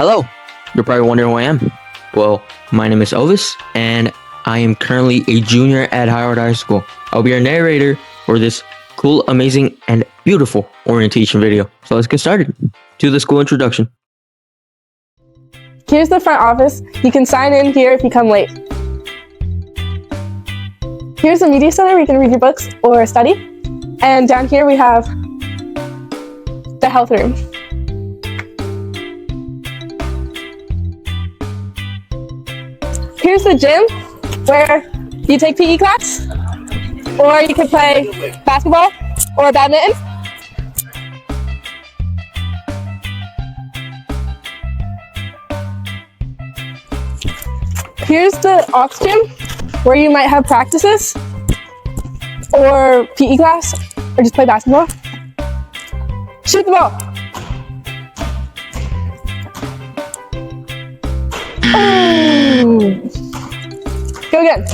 Hello! You're probably wondering who I am. Well, my name is Elvis, and I am currently a junior at Howard High School. I'll be your narrator for this cool, amazing, and beautiful orientation video. So let's get started. To the school introduction. Here's the front office. You can sign in here if you come late. Here's the media center where you can read your books or study. And down here we have the health room. Here's the gym where you take PE class, or you can play basketball or badminton. Here's the aux gym where you might have practices or PE class or just play basketball. Shoot the ball. Ooh. Go again.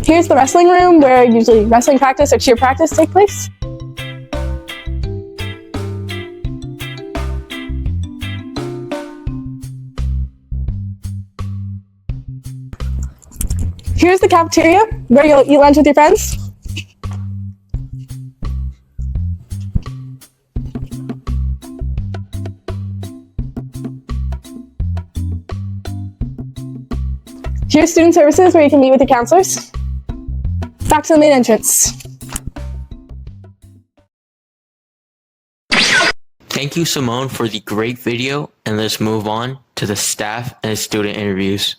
Here's the wrestling room where usually wrestling practice or cheer practice take place. Here's the cafeteria where you'll eat lunch with your friends. Here's student services where you can meet with your counselors. Back to the main entrance. Thank you, Simone, for the great video, and let's move on to the staff and student interviews.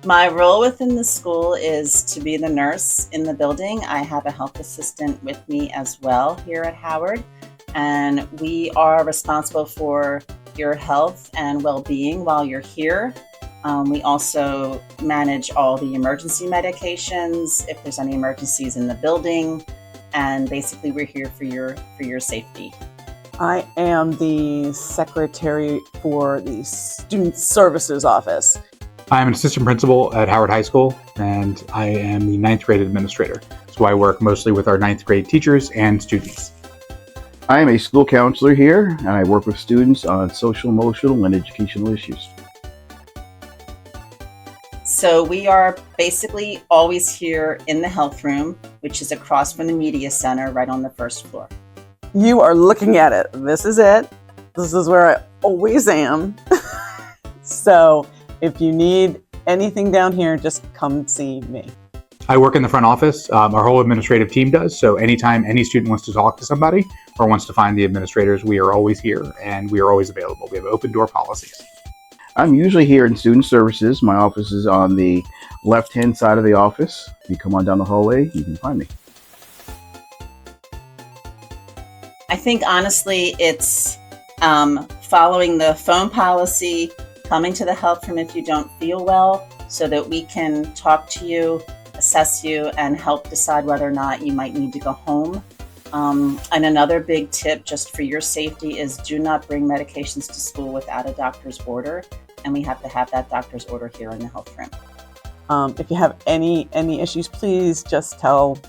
My role within the school is to be the nurse in the building. I have a health assistant with me as well here at Howard, and we are responsible for your health and well-being while you're here. We also manage all the emergency medications if there's any emergencies in the building, and basically we're here for your safety. I am the secretary for the Student Services Office. I'm an assistant principal at Howard High School, and I am the 9th grade administrator. So I work mostly with our 9th grade teachers and students. I am a school counselor here, and I work with students on social, emotional, and educational issues. So we are basically always here in the health room, which is across from the media center right on the first floor. You are looking at it. This is it. This is where I always am. So if you need anything down here, just come see me. I work in the front office. Our whole administrative team does. So anytime any student wants to talk to somebody or wants to find the administrators, we are always here and we are always available. We have open door policies. I'm usually here in student services. My office is on the left-hand side of the office. If you come on down the hallway, you can find me. I think honestly, it's following the phone policy, coming to the health room if you don't feel well, so that we can talk to you, assess you, and help decide whether or not you might need to go home. And another big tip just for your safety is do not bring medications to school without a doctor's order. And we have to have that doctor's order here in the health room. If you have any issues, please just tell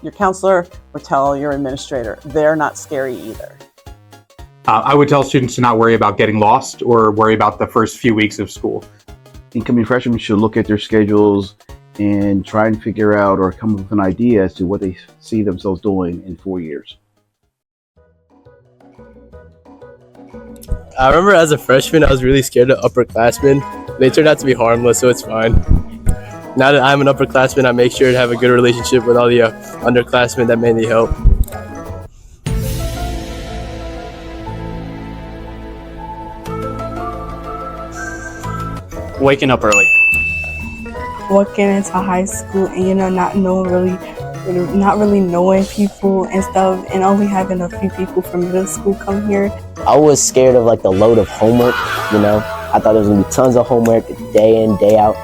your counselor or tell your administrator. They're not scary either. I would tell students to not worry about getting lost or worry about the first few weeks of school. Incoming freshmen should look at their schedules and try and figure out or come up with an idea as to what they see themselves doing in 4 years. I remember as a freshman, I was really scared of upperclassmen. They turned out to be harmless, so it's fine. Now that I'm an upperclassman, I make sure to have a good relationship with all the underclassmen that may need help. Waking up early. Walking into high school and not really knowing people and stuff, and only having a few people from middle school come here. I was scared of the load of homework, I thought there was gonna be tons of homework day in, day out.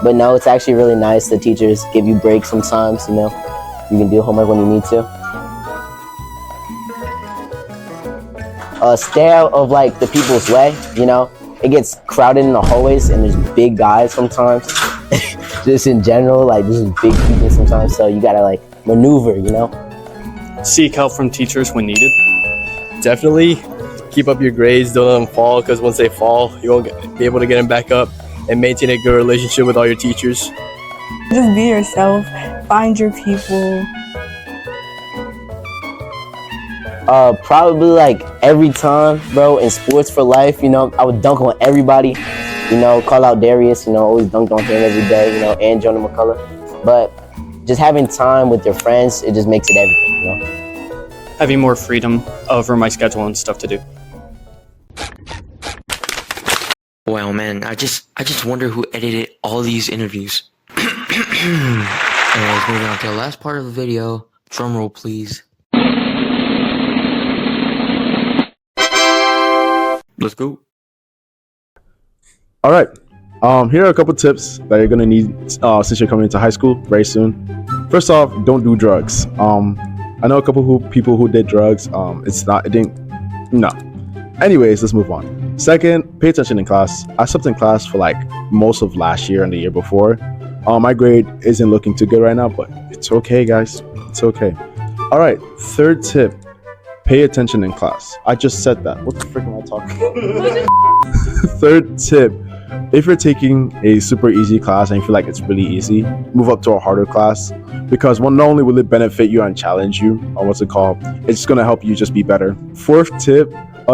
But no, it's actually really nice. The teachers give you breaks sometimes, you can do homework when you need to. Stay out of the people's way, it gets crowded in the hallways and there's big guys sometimes. Just in general, like this is big people sometimes, so you gotta like maneuver, you know. Seek help from teachers when needed. Definitely keep up your grades, don't let them fall, because once they fall, you won't be able to get them back up, and maintain a good relationship with all your teachers. Just be yourself, find your people. Probably like every time, bro, in Sports for Life, you know, I would dunk on everybody, you know, call out Darius, you know, always dunked on him every day, you know, and Jonah McCullough. But just having time with your friends, it just makes it everything, you know. Having more freedom over my schedule and stuff to do. Wow, man, I just wonder who edited all these interviews. Anyways, moving on to the last part of the video. Drum roll, please. Let's go. All right. Here are a couple tips that you're gonna need since you're coming into high school very soon. First off, don't do drugs. I know a couple people who did drugs. No. Anyways, let's move on. Second, pay attention in class. I slept in class for like most of last year and the year before. My grade isn't looking too good right now, but it's okay, guys. It's okay. All right. Third tip, pay attention in class. I just said that. What the frick am I talking? Third tip, if you're taking a super easy class and you feel like it's really easy, move up to a harder class, because not only will it benefit you and challenge you, or what's it called, it's going to help you just be better. Fourth tip,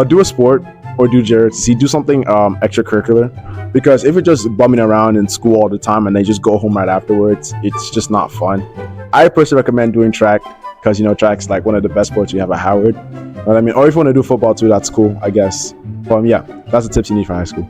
do a sport or do JROTC, do something extracurricular, because if you're just bumming around in school all the time and then just go home right afterwards, it's just not fun. I personally recommend doing track, because, you know, track's like one of the best sports you have at Howard. You know what I mean? Or if you want to do football too, that's cool, I guess. But yeah, that's the tips you need for high school.